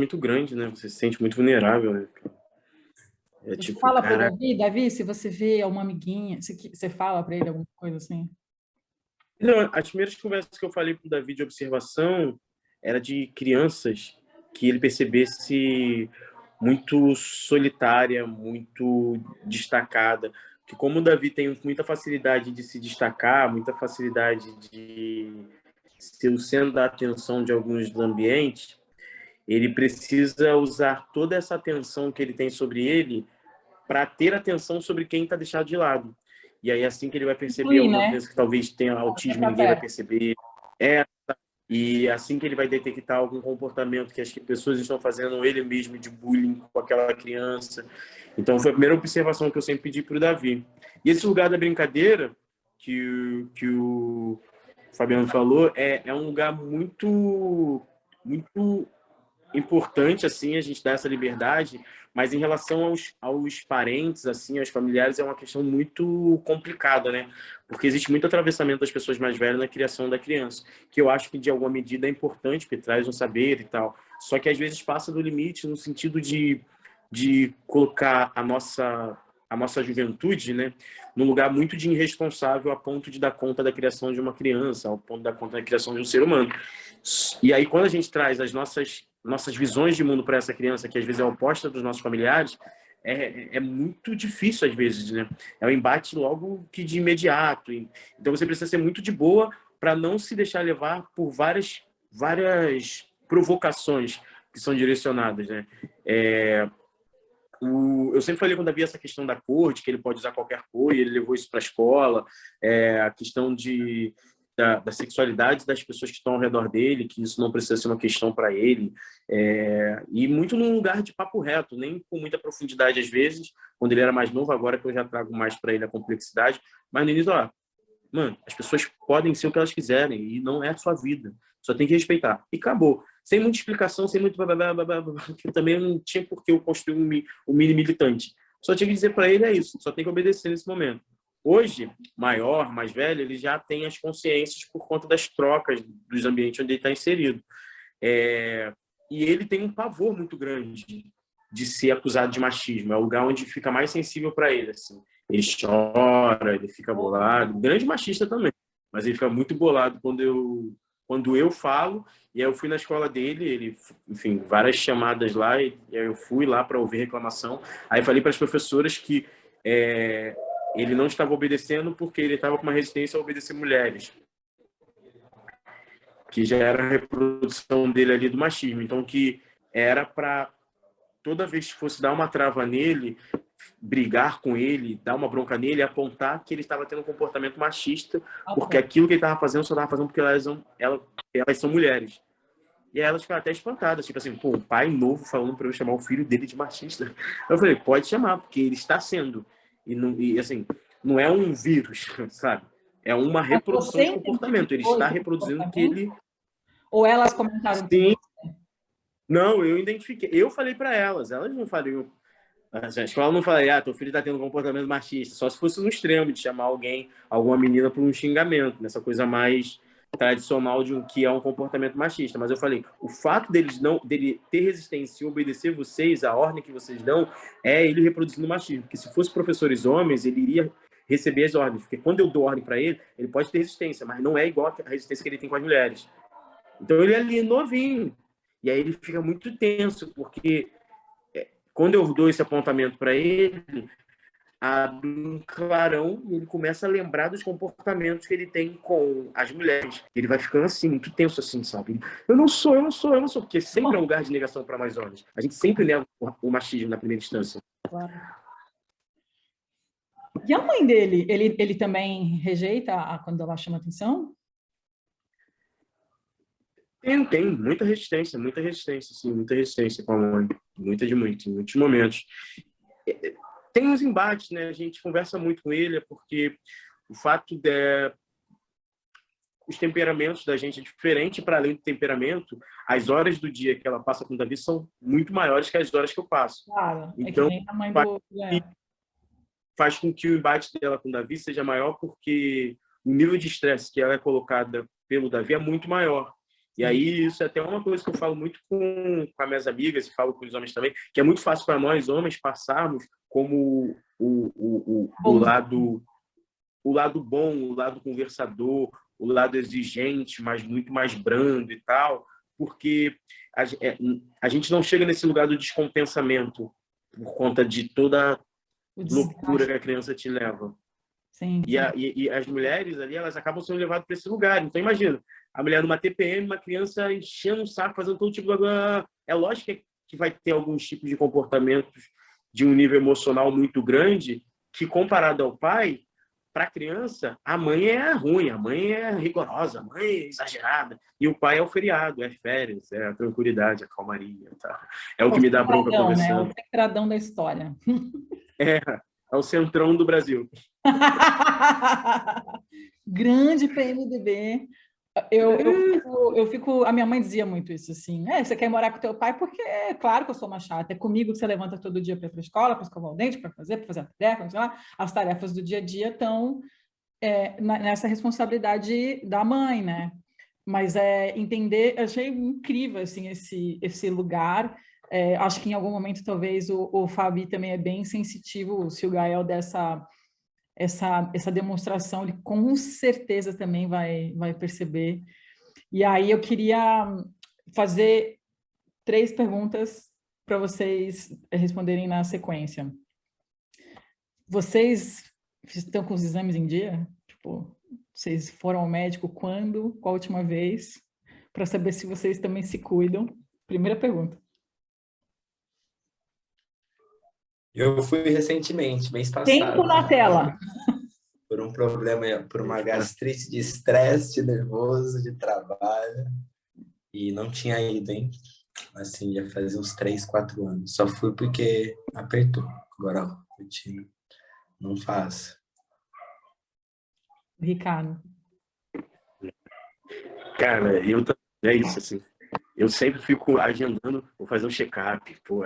muito grande, né? Você se sente muito vulnerável, né? É Você tipo, fala para o cara, Davi, se você vê uma amiguinha, você fala para ele alguma coisa assim? não, as primeiras conversas que eu falei pro Davi de observação era de crianças que ele percebesse muito solitária, muito destacada. Que como o Davi tem muita facilidade de se destacar, muita facilidade de ser o centro da atenção de alguns ambientes, ele precisa usar toda essa atenção que ele tem sobre ele para ter atenção sobre quem está deixado de lado. E aí, assim que ele vai perceber Incluir, uma né? criança que talvez tenha Trazer autismo, para ninguém vai perto. perceber. É, e assim que ele vai detectar algum comportamento que as pessoas estão fazendo ele mesmo de bullying com aquela criança. Então, foi a primeira observação que eu sempre pedi para o Davi. E esse lugar da brincadeira que o Fabiano falou é um lugar muito importante assim a gente dar essa liberdade, mas em relação aos parentes, assim, aos familiares, é uma questão muito complicada, né? Porque existe muito atravessamento das pessoas mais velhas na criação da criança, que eu acho que de alguma medida é importante, porque traz um saber e tal. Só que às vezes passa do limite no sentido de colocar a nossa juventude, né, num lugar muito de irresponsável a ponto de dar conta da criação de uma criança, ao ponto de dar conta da criação de um ser humano. E aí, quando a gente traz as nossas visões de mundo para essa criança, que às vezes é oposta dos nossos familiares, é muito difícil às vezes, né? É um embate logo que de imediato. Então você precisa ser muito de boa para não se deixar levar por várias provocações que são direcionadas, né? Eu sempre falei quando havia essa questão da cor, de que ele pode usar qualquer cor, e ele levou isso para a escola, a questão da sexualidade das pessoas que estão ao redor dele, que isso não precisa ser uma questão para ele, e muito num lugar de papo reto, nem com muita profundidade às vezes, quando ele era mais novo, agora que eu já trago mais para ele a complexidade, mas no início, ó, mano, as pessoas podem ser o que elas quiserem e não é a sua vida. Só tem que respeitar. E acabou. Sem muita explicação, sem muito que também não tinha por que eu construir um mini militante. Só tinha que dizer para ele é isso. Só tem que obedecer nesse momento. Hoje, maior, mais velho, ele já tem as consciências por conta das trocas dos ambientes onde ele está inserido. E ele tem um pavor muito grande de ser acusado de machismo. É o lugar onde fica mais sensível para ele. Assim. Ele chora, ele fica bolado. Grande machista também, mas ele fica muito bolado quando eu falo. E aí eu fui na escola dele, ele, enfim, várias chamadas lá, e aí eu fui lá para ouvir reclamação. Aí falei para as professoras que ele não estava obedecendo porque ele estava com uma resistência a obedecer mulheres, que já era a reprodução dele ali do machismo. Então, que era para toda vez que fosse dar uma trava nele, brigar com ele, dar uma bronca nele, apontar que ele estava tendo um comportamento machista, porque aquilo que ele estava fazendo só estava fazendo porque elas são mulheres. E aí elas ficaram até espantadas, tipo assim, pô, um pai novo falando para eu chamar o filho dele de machista. Eu falei, pode chamar, porque ele está sendo. E assim, não é um vírus, sabe? É uma Mas reprodução você de comportamento. Ele identificou está esse reproduzindo que comportamento? ele. Ou elas comentaram com Sim, você? não, eu identifiquei. Eu falei para elas não fariam. A escola não fala, teu filho está tendo um comportamento machista, só se fosse no extremo de chamar alguma menina por um xingamento, nessa coisa mais tradicional de que é um comportamento machista. Mas eu falei, o fato dele ter resistência e obedecer vocês, a ordem que vocês dão, é ele reproduzindo machismo. Porque se fosse professores homens, ele iria receber as ordens. Porque quando eu dou ordem para ele, ele pode ter resistência, mas não é igual a resistência que ele tem com as mulheres. Então ele é ali novinho. E aí ele fica muito tenso, porque quando eu dou esse apontamento para ele, abre um clarão e ele começa a lembrar dos comportamentos que ele tem com as mulheres. Ele vai ficando assim, muito tenso assim, sabe? Eu não sou, porque sempre é um lugar de negação para nós homens. A gente sempre nega o machismo na primeira instância. Claro. E a mãe dele, ele também rejeita quando ela chama atenção? Tem muita resistência, sim, muita resistência com a mãe. Em muitos momentos. Tem uns embates, né? A gente conversa muito com ele, porque o fato de os temperamentos da gente é diferente. Para além do temperamento, as horas do dia que ela passa com o Davi são muito maiores que as horas que eu passo. Claro, é que Então, nem a mãe faz, do Guilherme. faz com que o embate dela com o Davi seja maior, porque o nível de estresse que ela é colocada pelo Davi é muito maior. E aí, isso é até uma coisa que eu falo muito com as minhas amigas e falo com os homens também, que é muito fácil para nós, homens, passarmos como o lado bom, o lado conversador, o lado exigente, mas muito mais brando e tal, porque a gente não chega nesse lugar do descompensamento por conta de toda a loucura que a criança te leva. Sim, sim. E as mulheres ali, elas acabam sendo levadas para esse lugar. Então, imagina, a mulher numa TPM, uma criança enchendo o saco, fazendo todo tipo de... É lógico que vai ter alguns tipos de comportamentos de um nível emocional muito grande, que comparado ao pai, para a criança, a mãe é ruim, a mãe é rigorosa, a mãe é exagerada. E o pai é o feriado, é férias, é a tranquilidade, a calmaria. Tá? É o que me dá bronca conversando. Né? É o centradão da história. É o centrão do Brasil. Grande PMDB. A minha mãe dizia muito isso, assim, você quer morar com teu pai porque é claro que eu sou uma chata, é comigo que você levanta todo dia para ir para a escola, para escovar o dente, para fazer a tarefa, sei lá. As tarefas do dia a dia estão nessa responsabilidade da mãe, né? Mas entender, eu achei incrível, assim, esse lugar. Acho que em algum momento, talvez, o Fabi também é bem sensitivo, se o Gael dessa essa demonstração, ele com certeza também vai perceber. E aí eu queria fazer 3 perguntas para vocês responderem na sequência. Vocês estão com os exames em dia? Tipo, vocês foram ao médico quando? Qual a última vez? Para saber se vocês também se cuidam. Primeira pergunta. Eu fui recentemente, mês passado. Tempo na tela. Por um problema, por uma gastrite de estresse, de nervoso, de trabalho. E não tinha ido, hein? Assim, já fazia uns 3, 4 anos. Só fui porque apertou. Agora, a rotina não faço. Ricardo. Cara, é isso, assim. Eu sempre fico agendando, vou fazer um check-up. Pô,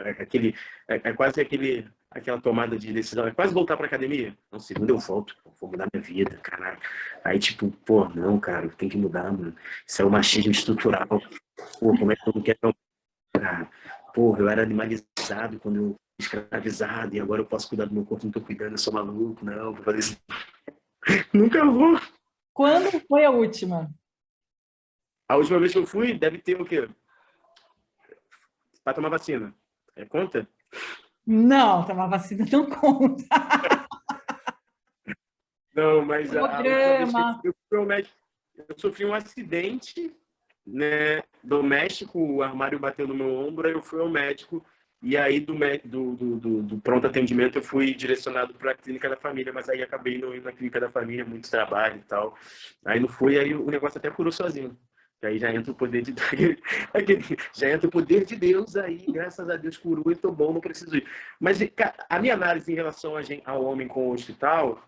quase aquela tomada de decisão. É quase voltar pra academia. Não, segunda eu volto, vou mudar minha vida, caralho. Aí, tipo, pô, não, cara, tem que mudar, mano. Isso é o machismo estrutural. Pô, como é que eu não quero... Pô, eu era animalizado quando eu escravizado e agora eu posso cuidar do meu corpo, não tô cuidando, eu sou maluco, não, vou fazer isso. Nunca vou. Quando foi a última? A última vez que eu fui, deve ter o quê? Para tomar vacina. Conta? Não, tomar vacina não conta. Não, mas a última vez que eu fui ao médico, eu sofri um acidente, né, doméstico, o armário bateu no meu ombro, aí eu fui ao médico, e aí do pronto atendimento eu fui direcionado para a clínica da família, mas aí acabei não indo na clínica da família, muito trabalho e tal. Aí não fui, aí o negócio até curou sozinho. Aí já entra o poder de já entra o poder de Deus aí, graças a Deus curou e tô bom, não preciso ir. Mas a minha análise em relação ao homem com o hospital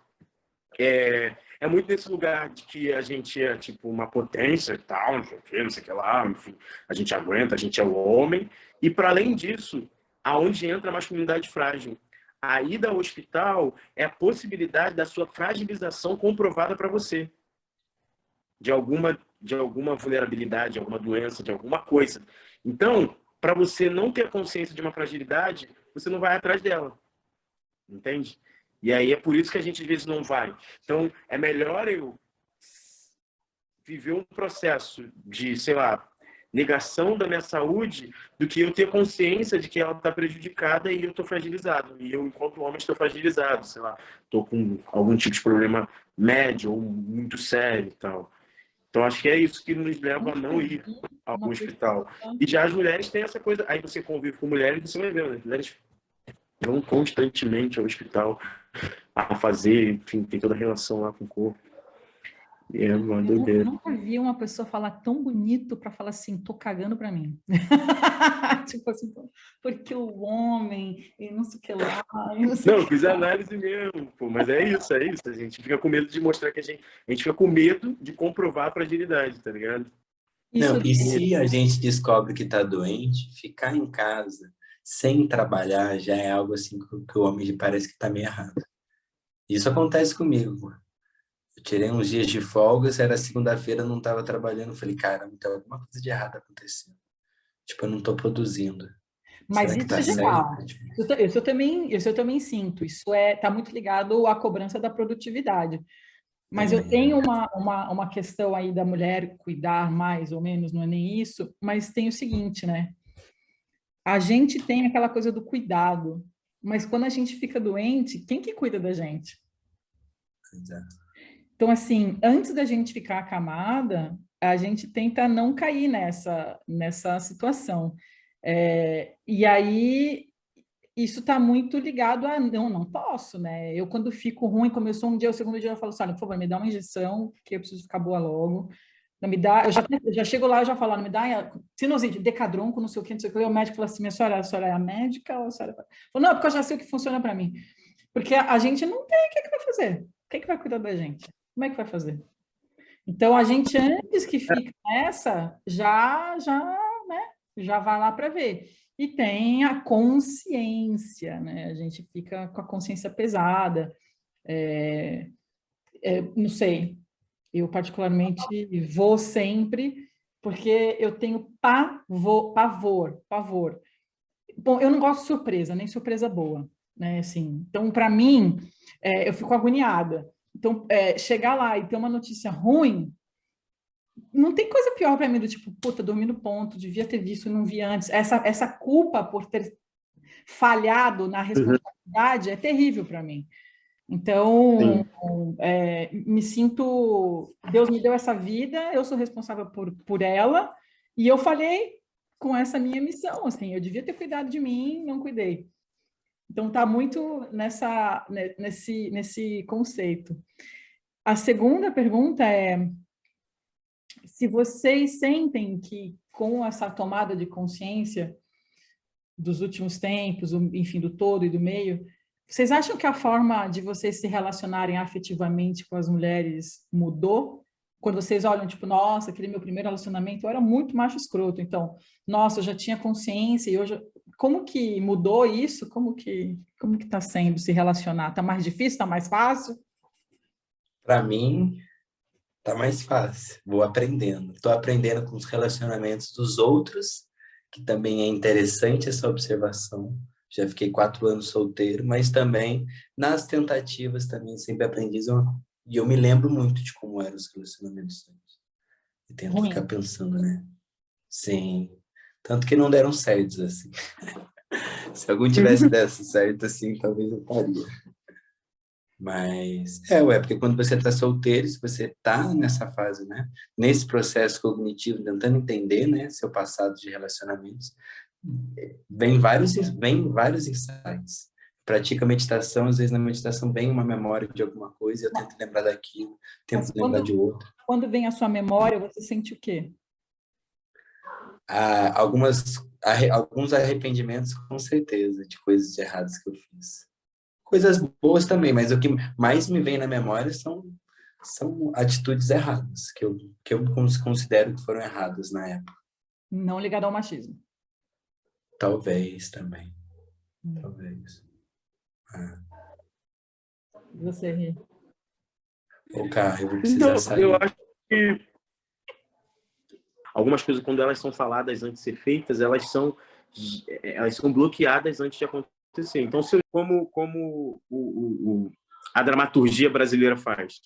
é muito nesse lugar de que a gente é tipo uma potência e tal, não sei o que lá, enfim, a gente aguenta, a gente é o homem. E para além disso, aonde entra a masculinidade frágil? A ida ao hospital é a possibilidade da sua fragilização comprovada para você. De alguma vulnerabilidade, de alguma doença, de alguma coisa. Então, para você não ter consciência de uma fragilidade, você não vai atrás dela. Entende? E aí é por isso que a gente às vezes não vai. Então, é melhor eu viver um processo de, sei lá, negação da minha saúde do que eu ter consciência de que ela está prejudicada e eu estou fragilizado. E eu, enquanto homem, estou fragilizado. Sei lá, estou com algum tipo de problema médio ou muito sério e tal. Então, acho que é isso que nos leva a não ir ao hospital. E já as mulheres têm essa coisa... Aí você convive com mulheres e você vai ver, né? As mulheres vão constantemente ao hospital a fazer, enfim, tem toda a relação lá com o corpo. E é uma doideira. Eu nunca vi uma pessoa falar tão bonito para falar assim, tô cagando para mim. Tipo assim, porque o homem, e não sei o que lá... Não, eu fiz análise mesmo, pô, mas é isso. A gente fica com medo de mostrar que a gente fica com medo de comprovar a fragilidade, tá ligado? Não, e se a gente descobre que tá doente, ficar em casa sem trabalhar já é algo assim que o homem parece que tá meio errado. Isso acontece comigo. Eu tirei uns dias de folga, se era segunda-feira, eu não estava trabalhando. Eu falei, cara, tem alguma coisa de errado acontecendo. Tipo, eu não estou produzindo. Mas Será que isso tá é certo? geral. Tipo, Isso eu também sinto. Isso tá muito ligado à cobrança da produtividade. Mas eu também, tenho né? uma questão aí da mulher cuidar mais ou menos, não é nem isso, mas tem o seguinte, né? A gente tem aquela coisa do cuidado, mas quando a gente fica doente, quem que cuida da gente? Exato. Então, assim, antes da gente ficar acamada, a gente tenta não cair nessa situação. E aí, isso está muito ligado a, não posso, né? Eu, quando fico ruim, começou um dia, o segundo dia eu falo assim, olha, por favor, me dá uma injeção, que eu preciso ficar boa logo. Não me dá, eu já chego lá e já falo, não me dá sinusite, decadronco, não sei o que, não sei o que. O médico fala assim, minha senhora, a senhora é a médica? Ou a senhora... Falo, não, porque eu já sei o que funciona para mim. Porque a gente não tem, o que é que vai fazer? Quem é que vai cuidar da gente? Como é que vai fazer? Então, a gente, antes que fique nessa, já vai lá para ver. E tem a consciência, né? A gente fica com a consciência pesada. Não sei, eu particularmente vou sempre, porque eu tenho pavor. Bom, eu não gosto de surpresa, nem surpresa boa, né? Assim, então, para mim, eu fico agoniada. Então, chegar lá e ter uma notícia ruim, não tem coisa pior para mim do tipo, puta, dormi no ponto, devia ter visto, não vi antes. Essa culpa por ter falhado na Uhum. responsabilidade é terrível para mim. Então, Sim. me sinto. Deus me deu essa vida, eu sou responsável por ela, e eu falhei com essa minha missão. Assim, eu devia ter cuidado de mim, não cuidei. Então, está muito nesse conceito. A segunda pergunta é: se vocês sentem que, com essa tomada de consciência dos últimos tempos, enfim, do todo e do meio, vocês acham que a forma de vocês se relacionarem afetivamente com as mulheres mudou? Quando vocês olham, tipo, nossa, aquele meu primeiro relacionamento eu era muito macho escroto, então, nossa, eu já tinha consciência e hoje, como que mudou isso? Como que está sendo se relacionar? Está mais difícil? Está mais fácil? Para mim, tá mais fácil. Vou aprendendo. Estou aprendendo com os relacionamentos dos outros, que também é interessante essa observação. Já fiquei 4 anos solteiro, mas também nas tentativas também sempre aprendi. E eu me lembro muito de como eram os relacionamentos antes. E tento ficar Ruim. pensando, né? Sim. Tanto que não deram certos, assim. Se algum tivesse dado certo, assim, talvez eu faria. Mas, porque quando você está solteiro, se você está nessa fase, né? Nesse processo cognitivo, tentando entender, né? Seu passado de relacionamentos, vem vários insights. Pratica meditação, às vezes na meditação vem uma memória de alguma coisa, eu tento lembrar daquilo, Mas tento lembrar de outra. quando vem a sua memória, você sente o quê? Alguns arrependimentos, com certeza, de coisas erradas que eu fiz. Coisas boas também, mas o que mais me vem na memória são atitudes erradas, que eu considero que foram erradas na época. Não ligado ao machismo. Talvez também, talvez. Ah. Você ri. Ô, cara, eu vou Então, precisar eu sair. acho que algumas coisas, quando elas são faladas antes de ser feitas, elas são bloqueadas antes de acontecer. Então, como a dramaturgia brasileira faz.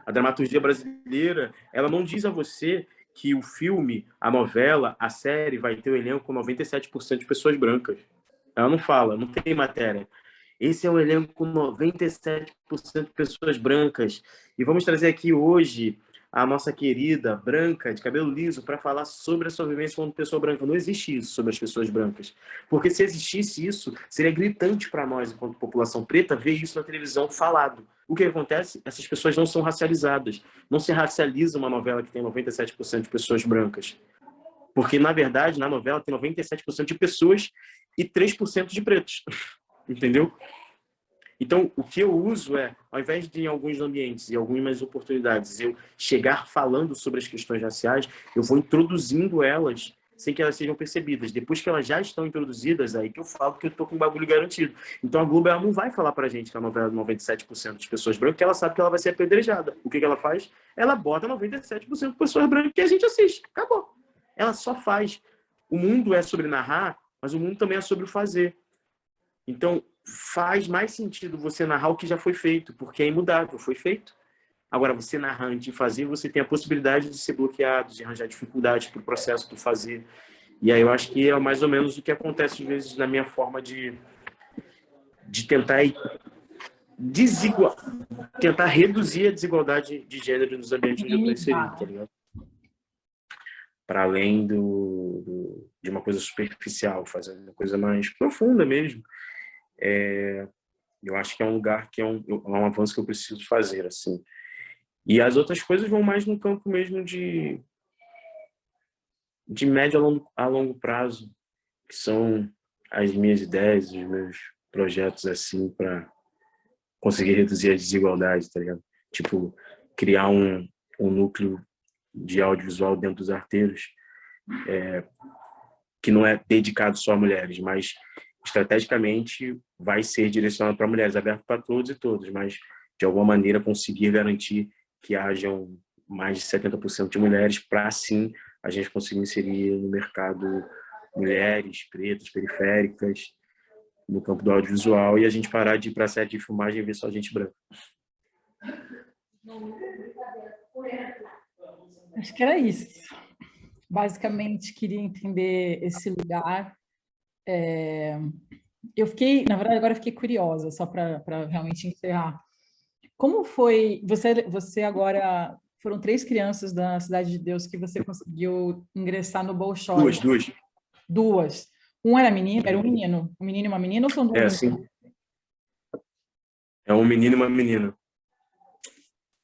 A dramaturgia brasileira, ela não diz a você que o filme, a novela, a série vai ter um elenco com 97% de pessoas brancas. Ela não fala, não tem matéria. Esse é um elenco com 97% de pessoas brancas. E vamos trazer aqui hoje a nossa querida branca, de cabelo liso, para falar sobre a sua vivência como pessoa branca. Não existe isso sobre as pessoas brancas. Porque se existisse isso, seria gritante para nós, enquanto população preta, ver isso na televisão falado. O que acontece? Essas pessoas não são racializadas. Não se racializa uma novela que tem 97% de pessoas brancas. Porque, na verdade, na novela tem 97% de pessoas e 3% de pretos. Entendeu? Então, o que eu uso ao invés de em alguns ambientes e algumas oportunidades eu chegar falando sobre as questões raciais, eu vou introduzindo elas sem que elas sejam percebidas. Depois que elas já estão introduzidas, aí que eu falo que eu tô com um bagulho garantido. Então a Globo, ela não vai falar pra gente que a novela é 97% de pessoas brancas, porque ela sabe que ela vai ser apedrejada. O que ela faz? Ela bota 97% de pessoas brancas que a gente assiste. Acabou. Ela só faz. O mundo é sobre narrar, mas o mundo também é sobre o fazer. Então, faz mais sentido você narrar o que já foi feito, porque é imutável, foi feito. Agora, você narrar antes de fazer, você tem a possibilidade de ser bloqueado, de arranjar dificuldade para o processo do fazer. E aí eu acho que é mais ou menos o que acontece, às vezes, na minha forma de tentar tentar reduzir a desigualdade de gênero nos ambientes onde eu estou inserido, tá ligado? Para além de uma coisa superficial, fazer uma coisa mais profunda mesmo. Eu acho que é um lugar que é um avanço que eu preciso fazer, assim. E as outras coisas vão mais no campo mesmo de médio a longo prazo, que são as minhas ideias, os meus projetos, assim, para conseguir reduzir as desigualdades, tá ligado? Tipo, criar um núcleo de audiovisual dentro dos arteiros, que não é dedicado só a mulheres, mas estrategicamente vai ser direcionado para mulheres, aberto para todos e todas, mas de alguma maneira conseguir garantir que hajam mais de 70% de mulheres, para assim a gente conseguir inserir no mercado mulheres pretas, periféricas, no campo do audiovisual, e a gente parar de ir para a sede de filmagem e ver só gente branca. Acho que era isso. Basicamente, queria entender esse lugar. Eu fiquei, na verdade, agora eu fiquei curiosa, só para realmente encerrar. Como foi, você agora, foram 3 crianças da Cidade de Deus que você conseguiu ingressar no Bolshoi. Duas. Era um menino e uma menina, ou são 2 meninas? Sim. É um menino e uma menina.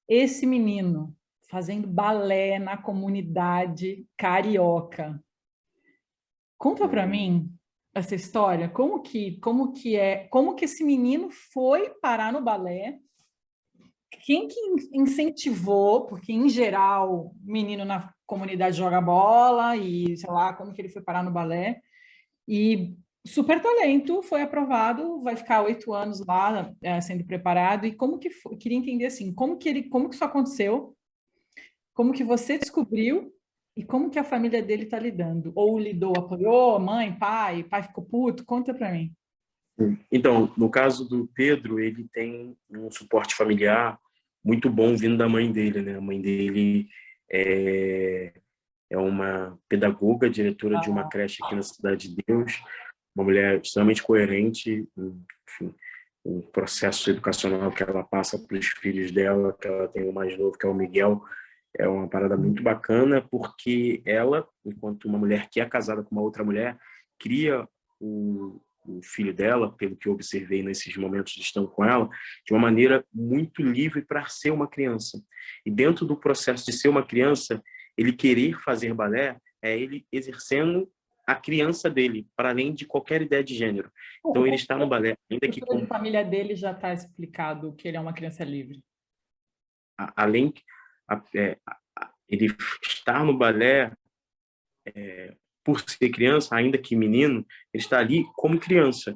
Esse menino fazendo balé na comunidade carioca. Conta para mim essa história. Como que esse menino foi parar no balé? Quem que incentivou? Porque, em geral, menino na comunidade joga bola e, sei lá, como que ele foi parar no balé. E super talento, foi aprovado, vai ficar 8 anos lá sendo preparado. E como que foi? Queria entender, assim, como que isso aconteceu? Como que você descobriu? E como que a família dele está lidando? Ou lidou, apoiou, mãe, pai ficou puto? Conta para mim. Então, no caso do Pedro, ele tem um suporte familiar muito bom vindo da mãe dele, né? A mãe dele é uma pedagoga, diretora de uma creche aqui na Cidade de Deus, uma mulher extremamente coerente, enfim, o processo educacional que ela passa para os filhos dela, que ela tem o mais novo, que é o Miguel, é uma parada muito bacana, porque ela, enquanto uma mulher que é casada com uma outra mulher, cria o filho dela, pelo que eu observei nesses momentos de estar com ela, de uma maneira muito livre para ser uma criança. E dentro do processo de ser uma criança, ele querer fazer balé é ele exercendo a criança dele, para além de qualquer ideia de gênero. Então, ele está no balé, ainda que... A família dele já está explicado que ele é uma criança livre. Além... ele estar no balé, por ser criança, ainda que menino, ele está ali como criança.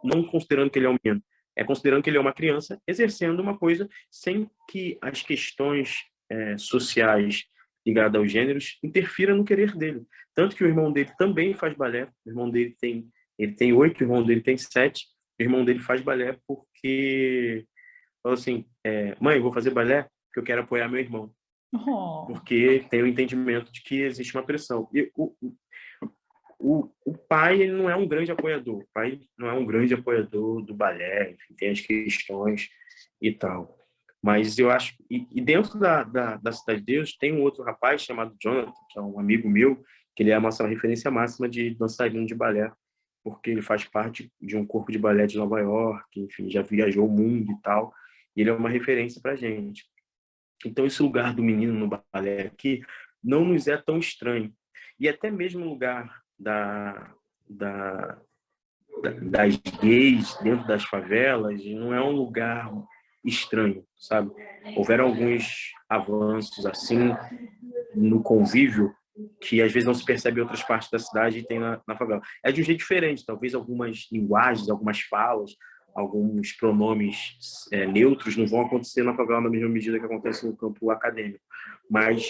Não considerando que ele é um menino, é considerando que ele é uma criança exercendo uma coisa sem que as questões sociais ligadas aos gêneros interfiram no querer dele. Tanto que o irmão dele também faz balé. O irmão dele tem 8, o irmão dele tem 7. O irmão dele faz balé porque falou assim, mãe, eu vou fazer balé porque eu quero apoiar meu irmão. Porque tem o entendimento de que existe uma pressão. E o pai, ele não é um grande apoiador. O pai não é um grande apoiador do balé, enfim, tem as questões e tal. Mas eu acho... E dentro da Cidade de Deus tem um outro rapaz chamado Jonathan, que é um amigo meu, que ele é a nossa referência máxima de dançarino de balé, porque ele faz parte de um corpo de balé de Nova York, enfim, já viajou o mundo e tal, e ele é uma referência pra gente. Então, esse lugar do menino no balé aqui não nos é tão estranho. E até mesmo o lugar das gays dentro das favelas não é um lugar estranho, sabe? Houveram alguns avanços assim no convívio, que às vezes não se percebe em outras partes da cidade e tem na favela. É de um jeito diferente, talvez algumas linguagens, algumas falas, alguns pronomes neutros não vão acontecer na favela na mesma medida que acontece no campo acadêmico, mas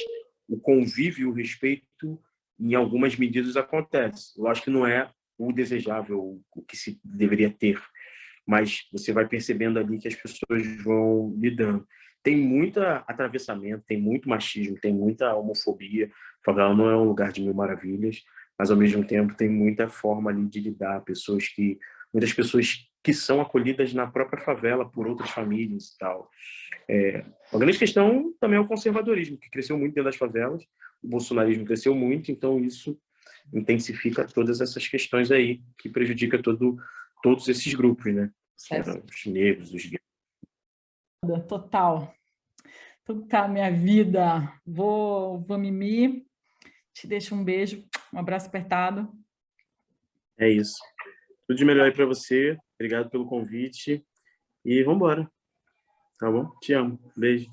o convívio e o respeito, em algumas medidas, acontece. Lógico que não é o desejável, o que se deveria ter, mas você vai percebendo ali que as pessoas vão lidando. Tem muita atravessamento, tem muito machismo, tem muita homofobia. A favela não é um lugar de mil maravilhas, mas ao mesmo tempo tem muita forma ali de lidar, muitas pessoas que são acolhidas na própria favela por outras famílias e tal. A grande questão também é o conservadorismo, que cresceu muito dentro das favelas, o bolsonarismo cresceu muito, então isso intensifica todas essas questões aí, que prejudica todos esses grupos, né? Os negros, os gays. Total. Tudo tá minha vida. Vou mimir. Te deixo um beijo, um abraço apertado. É isso. Tudo de melhor aí para você. Obrigado pelo convite. E vamos embora. Tá bom? Te amo. Beijo.